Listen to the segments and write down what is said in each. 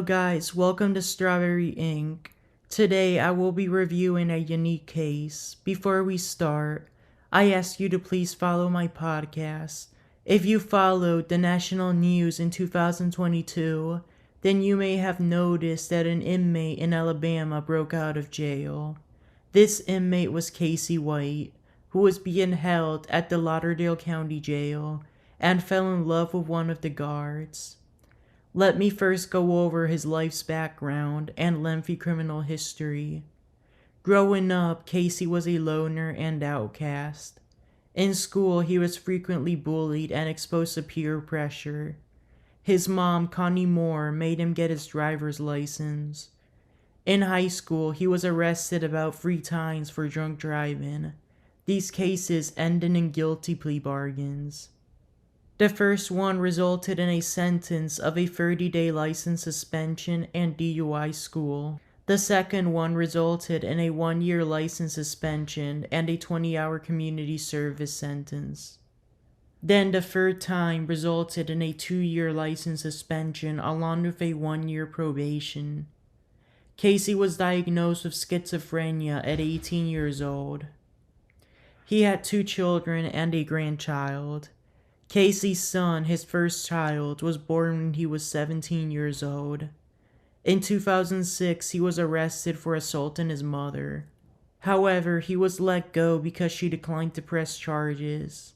guys, welcome to Strawberry Inc. Today I will be reviewing a unique case. Before we start, I ask you to please follow my podcast. If you followed the national news in 2022, then you may have noticed that an inmate in Alabama broke out of jail. This inmate was Vicky White, who was being held at the Lauderdale County Jail and fell in love with one of the guards. Let me first go over his life's background and lengthy criminal history. Growing up, Casey was a loner and outcast. In school, he was frequently bullied and exposed to peer pressure. His mom, Connie Moore, made him get his driver's license. In high school, he was arrested about 3 times for drunk driving. These cases ended in guilty plea bargains. The first one resulted in a sentence of a 30-day license suspension and DUI school. The second one resulted in a 1-year license suspension and a 20-hour community service sentence. Then the third time resulted in a 2-year license suspension along with a 1-year probation. Casey was diagnosed with schizophrenia at 18 years old. He had 2 children and a grandchild. Casey's son, his first child, was born when he was 17 years old. In 2006, he was arrested for assaulting his mother. However, he was let go because she declined to press charges.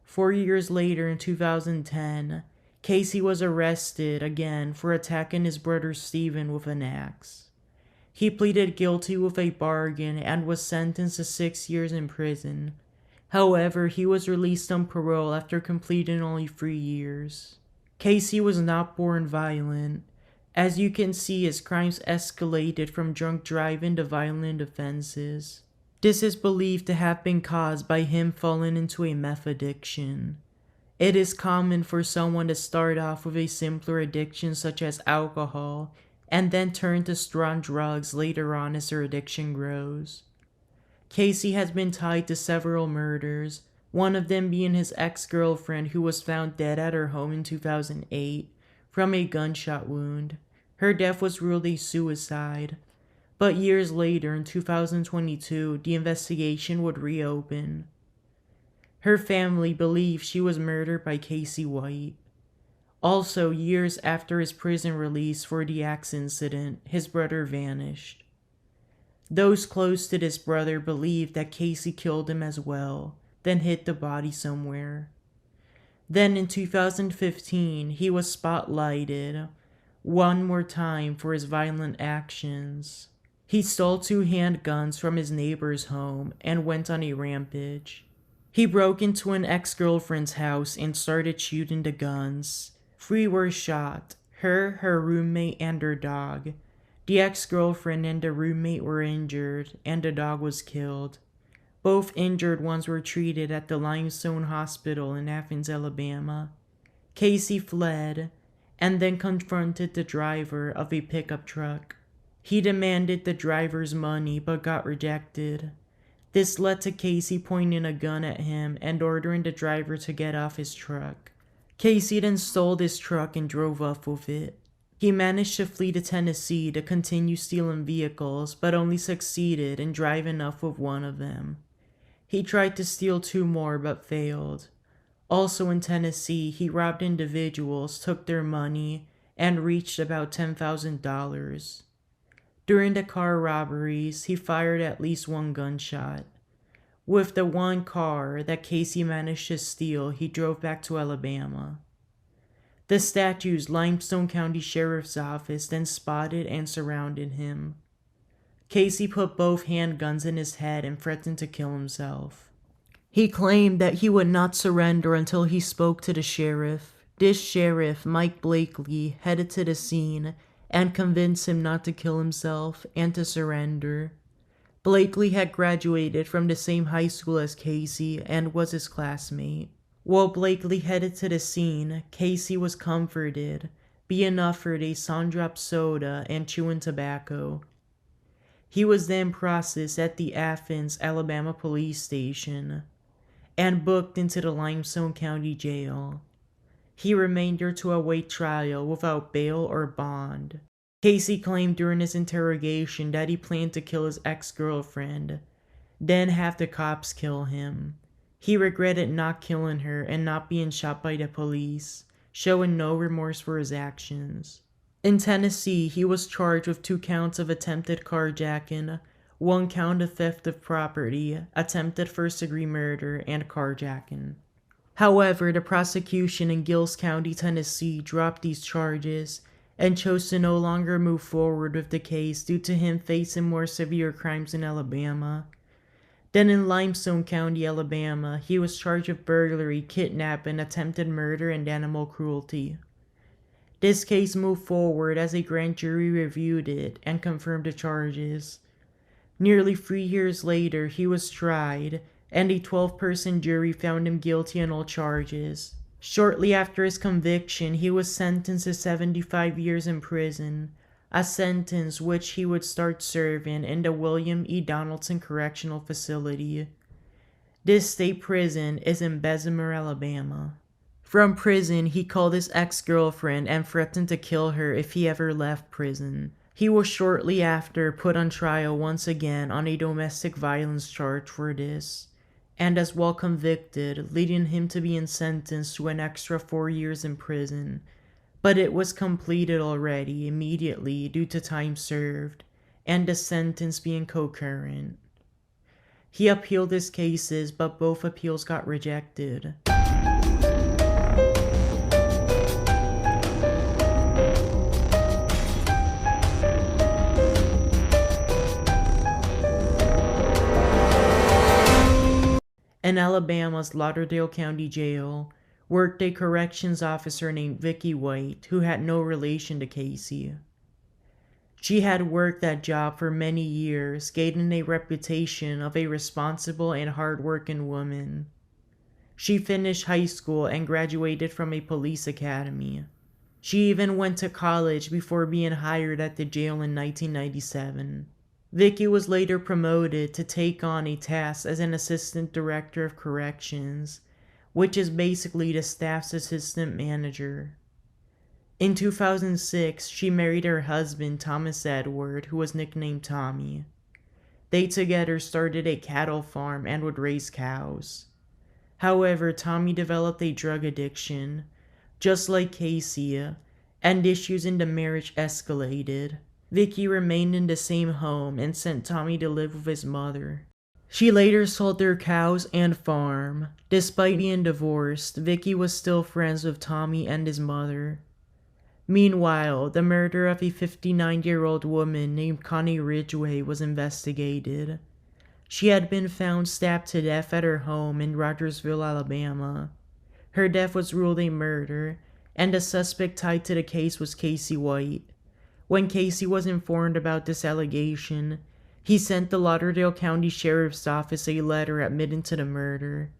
4 years later, in 2010, Casey was arrested again for attacking his brother Stephen with an axe. He pleaded guilty with a bargain and was sentenced to 6 years in prison. However, he was released on parole after completing only 3 years. Casey was not born violent. As you can see, his crimes escalated from drunk driving to violent offenses. This is believed to have been caused by him falling into a meth addiction. It is common for someone to start off with a simpler addiction such as alcohol and then turn to strong drugs later on as their addiction grows. Casey has been tied to several murders, one of them being his ex-girlfriend who was found dead at her home in 2008 from a gunshot wound. Her death was ruled a suicide, but years later in 2022, the investigation would reopen. Her family believed she was murdered by Vicky White. Also, years after his prison release for the axe incident, his brother vanished. Those close to this brother believed that Casey killed him as well, then hid the body somewhere. Then in 2015, he was spotlighted one more time for his violent actions. He stole 2 handguns from his neighbor's home and went on a rampage. He broke into an ex-girlfriend's house and started shooting the guns. 3 were shot, her roommate, and her dog. The ex-girlfriend and the roommate were injured, and the dog was killed. Both injured ones were treated at the Limestone Hospital in Athens, Alabama. Casey fled, and then confronted the driver of a pickup truck. He demanded the driver's money, but got rejected. This led to Casey pointing a gun at him and ordering the driver to get off his truck. Casey then stole this truck and drove off with it. He managed to flee to Tennessee to continue stealing vehicles, but only succeeded in driving off with one of them. He tried to steal 2 more, but failed. Also in Tennessee, he robbed individuals, took their money, and reached about $10,000. During the car robberies, he fired at least 1 gunshot. With the 1 car that Casey managed to steal, he drove back to Alabama. The statue's Limestone County Sheriff's Office then spotted and surrounded him. Casey put both handguns in his head and threatened to kill himself. He claimed that he would not surrender until he spoke to the sheriff. This sheriff, Mike Blakely, headed to the scene and convinced him not to kill himself and to surrender. Blakely had graduated from the same high school as Casey and was his classmate. While Blakely headed to the scene, Casey was comforted, being offered a sun-drop soda and chewing tobacco. He was then processed at the Athens, Alabama police station and booked into the Limestone County Jail. He remained there to await trial without bail or bond. Casey claimed during his interrogation that he planned to kill his ex-girlfriend, then have the cops kill him. He regretted not killing her and not being shot by the police, showing no remorse for his actions. In Tennessee, he was charged with 2 counts of attempted carjacking, 1 count of theft of property, attempted first-degree murder, and carjacking. However, the prosecution in Giles County, Tennessee dropped these charges and chose to no longer move forward with the case due to him facing more severe crimes in Alabama. Then in Limestone County, Alabama, he was charged with burglary, kidnapping, attempted murder, and animal cruelty. This case moved forward as a grand jury reviewed it and confirmed the charges. Nearly 3 years later, he was tried, and a 12-person jury found him guilty on all charges. Shortly after his conviction, he was sentenced to 75 years in prison, a sentence which he would start serving in the William E. Donaldson Correctional Facility. This state prison is in Bessemer, Alabama. From prison, he called his ex-girlfriend and threatened to kill her if he ever left prison. He was shortly after put on trial once again on a domestic violence charge for this, and as well convicted, leading him to being sentenced to an extra 4 years in prison, but it was completed already immediately due to time served, and the sentence being concurrent. He appealed his cases, but both appeals got rejected. In Alabama's Lauderdale County Jail worked a corrections officer named Vicky White, who had no relation to Casey. She had worked that job for many years, gaining a reputation of a responsible and hardworking woman. She finished high school and graduated from a police academy. She even went to college before being hired at the jail in 1997. Vicky was later promoted to take on a task as an assistant director of corrections, which is basically the staff's assistant manager. In 2006, she married her husband, Thomas Edward, who was nicknamed Tommy. They together started a cattle farm and would raise cows. However, Tommy developed a drug addiction, just like Casey, and issues in the marriage escalated. Vicky remained in the same home and sent Tommy to live with his mother. She later sold their cows and farm. Despite being divorced, Vicky was still friends with Tommy and his mother. Meanwhile, the murder of a 59-year-old woman named Connie Ridgway was investigated. She had been found stabbed to death at her home in Rogersville, Alabama. Her death was ruled a murder, and the suspect tied to the case was Casey White. When Casey was informed about this allegation, he sent the Lauderdale County Sheriff's Office a letter admitting to the murder.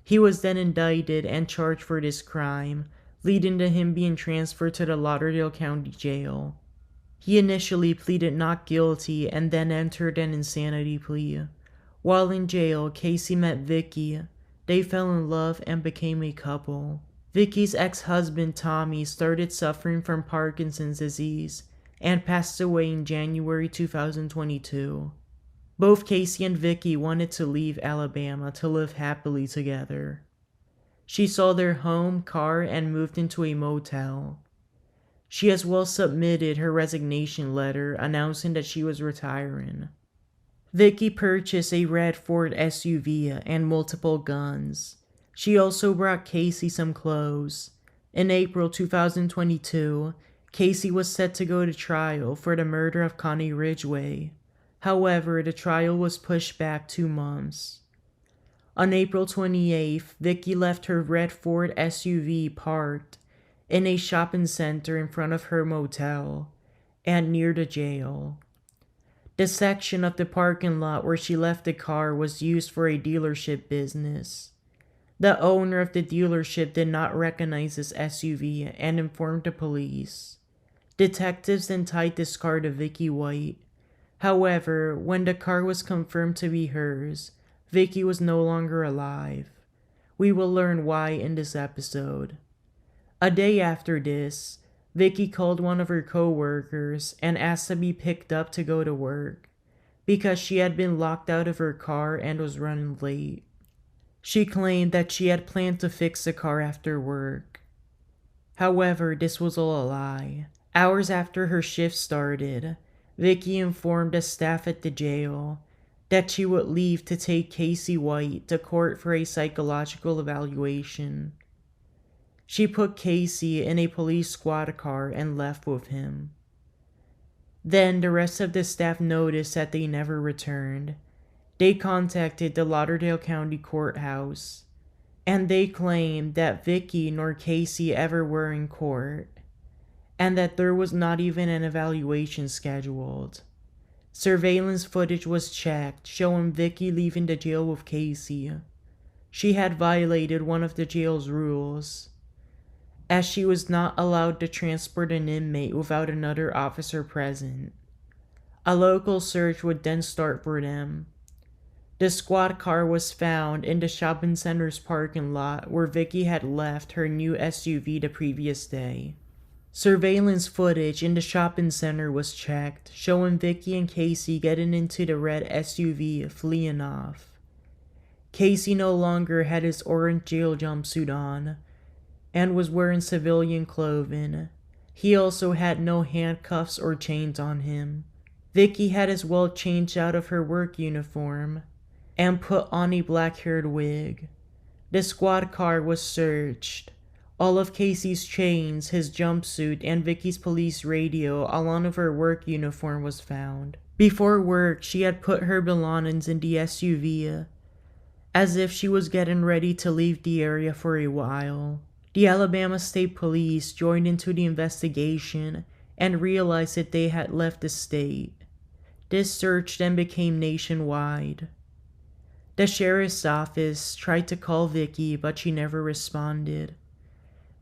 He was then indicted and charged for this crime, leading to him being transferred to the Lauderdale County Jail. He initially pleaded not guilty and then entered an insanity plea. While in jail, Casey met Vicky. They fell in love and became a couple. Vicky's ex-husband Tommy started suffering from Parkinson's disease and passed away in January 2022. Both Casey and Vicky wanted to leave Alabama to live happily together. She sold their home, car, and moved into a motel. She as well submitted her resignation letter announcing that she was retiring. Vicky purchased a red Ford SUV and multiple guns. She also brought Casey some clothes. In April 2022, Casey was set to go to trial for the murder of Connie Ridgway. However, the trial was pushed back 2 months. On April 28th, Vicky left her red Ford SUV parked in a shopping center in front of her motel and near the jail. The section of the parking lot where she left the car was used for a dealership business. The owner of the dealership did not recognize this SUV and informed the police. Detectives then tied this car to Vicky White. However, when the car was confirmed to be hers, Vicky was no longer alive. We will learn why in this episode. A day after this, Vicky called one of her co-workers and asked to be picked up to go to work because she had been locked out of her car and was running late. She claimed that she had planned to fix the car after work. However, this was all a lie. Hours after her shift started, Vicky informed the staff at the jail that she would leave to take Vicky White to court for a psychological evaluation. She put Casey in a police squad car and left with him. Then the rest of the staff noticed that they never returned. They contacted the Lauderdale County Courthouse, and they claimed that Vicky nor Casey ever were in court, and that there was not even an evaluation scheduled. Surveillance footage was checked, showing Vicky leaving the jail with Casey. She had violated one of the jail's rules, as she was not allowed to transport an inmate without another officer present. A local search would then start for them. The squad car was found in the shopping center's parking lot where Vicky had left her new SUV the previous day. Surveillance footage in the shopping center was checked, showing Vicky and Casey getting into the red SUV, fleeing off. Casey no longer had his orange jail jumpsuit on and was wearing civilian clothing. He also had no handcuffs or chains on him. Vicky had as well changed out of her work uniform and put on a black-haired wig. The squad car was searched. All of Casey's chains, his jumpsuit, and Vicky's police radio, along with her work uniform, was found. Before work, she had put her belongings in the SUV, as if she was getting ready to leave the area for a while. The Alabama State Police joined into the investigation and realized that they had left the state. This search then became nationwide. The sheriff's office tried to call Vicky, but she never responded.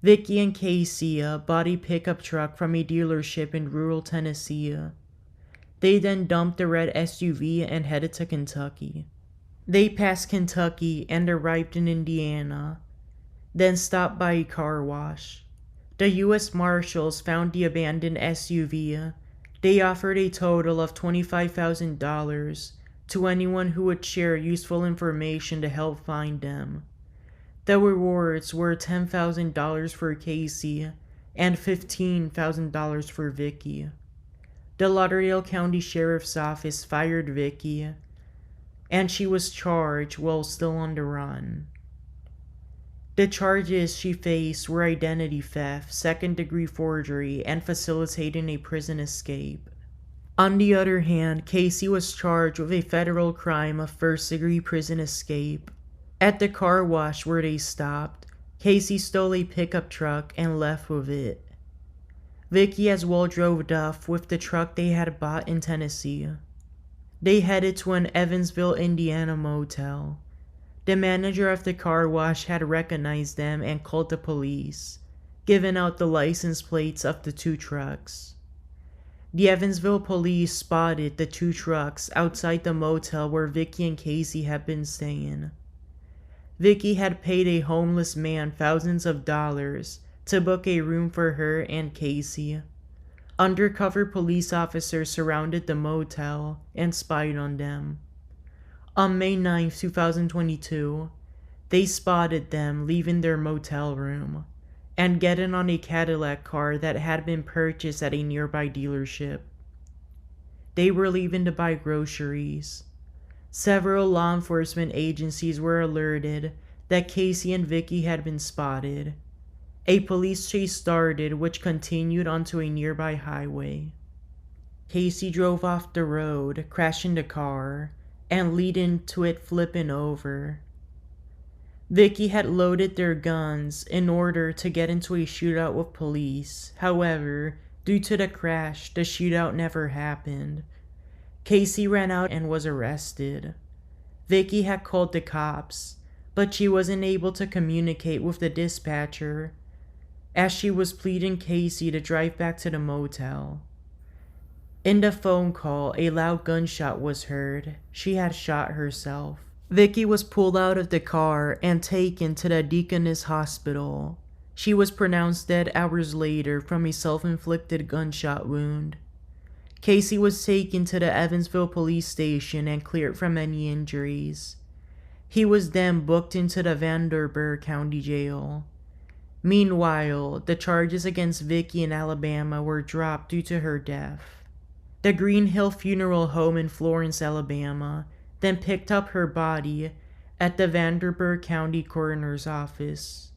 Vicky and Casey bought a pickup truck from a dealership in rural Tennessee. They then dumped the red SUV and headed to Kentucky. They passed Kentucky and arrived in Indiana, then stopped by a car wash. The U.S. Marshals found the abandoned SUV. They offered a total of $25,000 to anyone who would share useful information to help find them. The rewards were $10,000 for Casey and $15,000 for Vicky. The Lauderdale County Sheriff's Office fired Vicky, and she was charged while still on the run. The charges she faced were identity theft, second-degree forgery, and facilitating a prison escape. On the other hand, Casey was charged with a federal crime of first-degree prison escape. At the car wash where they stopped, Casey stole a pickup truck and left with it. Vicky as well drove off with the truck they had bought in Tennessee. They headed to an Evansville, Indiana motel. The manager of the car wash had recognized them and called the police, giving out the license plates of the two trucks. The Evansville police spotted the two trucks outside the motel where Vicky and Casey had been staying. Vicky had paid a homeless man thousands of dollars to book a room for her and Casey. Undercover police officers surrounded the motel and spied on them. On May 9, 2022, they spotted them leaving their motel room and getting on a Cadillac car that had been purchased at a nearby dealership. They were leaving to buy groceries. Several law enforcement agencies were alerted that Casey and Vicky had been spotted. A police chase started, which continued onto a nearby highway. Casey drove off the road, crashing the car, and leading to it flipping over. Vicky had loaded their guns in order to get into a shootout with police. However, due to the crash, the shootout never happened. Casey ran out and was arrested. Vicky had called the cops, but she wasn't able to communicate with the dispatcher as she was pleading Casey to drive back to the motel. In the phone call, a loud gunshot was heard. She had shot herself. Vicky was pulled out of the car and taken to the Deaconess Hospital. She was pronounced dead hours later from a self-inflicted gunshot wound. Casey was taken to the Evansville police station and cleared from any injuries. He was then booked into the Lauderdale County Jail. Meanwhile, the charges against Vicky in Alabama were dropped due to her death. The Green Hill Funeral Home in Florence, Alabama, then picked up her body at the Lauderdale County Coroner's Office.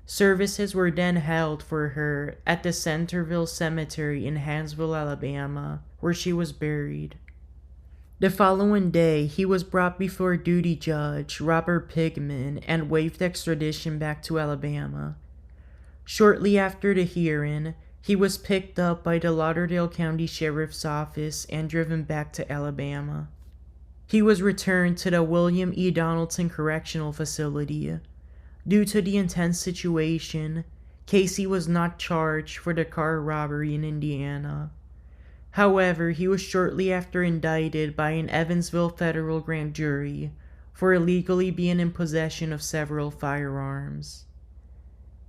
Services were then held for her at the Centerville Cemetery in Huntsville, Alabama, where she was buried. The following day, he was brought before duty judge Robert Pigman and waived extradition back to Alabama. Shortly after the hearing, he was picked up by the Lauderdale County Sheriff's Office and driven back to Alabama. He was returned to the William E. Donaldson Correctional Facility. Due to the intense situation, Casey was not charged for the car robbery in Indiana. However, he was shortly after indicted by an Evansville federal grand jury for illegally being in possession of several firearms.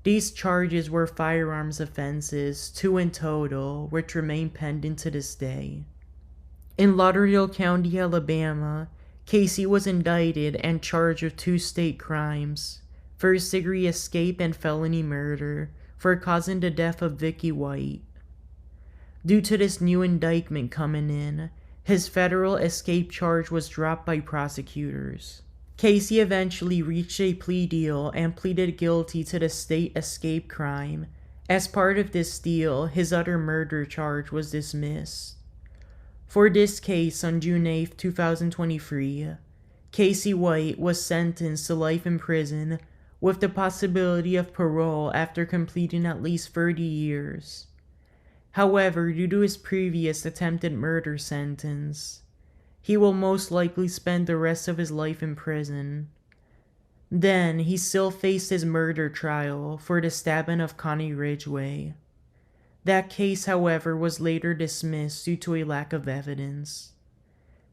These charges were firearms offenses, 2 in total, which remain pending to this day. In Lauderdale County, Alabama, Casey was indicted and charged with 2 state crimes: first-degree escape and felony murder for causing the death of Vicky White. Due to this new indictment coming in, his federal escape charge was dropped by prosecutors. Casey eventually reached a plea deal and pleaded guilty to the state escape crime. As part of this deal, his other murder charge was dismissed. For this case, on June 8, 2023, Casey White was sentenced to life in prison with the possibility of parole after completing at least 30 years. However, due to his previous attempted murder sentence, he will most likely spend the rest of his life in prison. Then, he still faced his murder trial for the stabbing of Connie Ridgway. That case, however, was later dismissed due to a lack of evidence.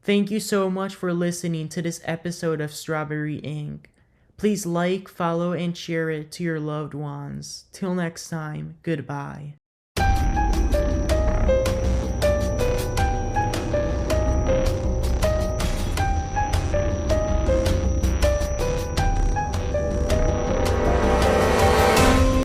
Thank you so much for listening to this episode of Strawberry Ink. Please like, follow, and share it to your loved ones. Till next time, goodbye.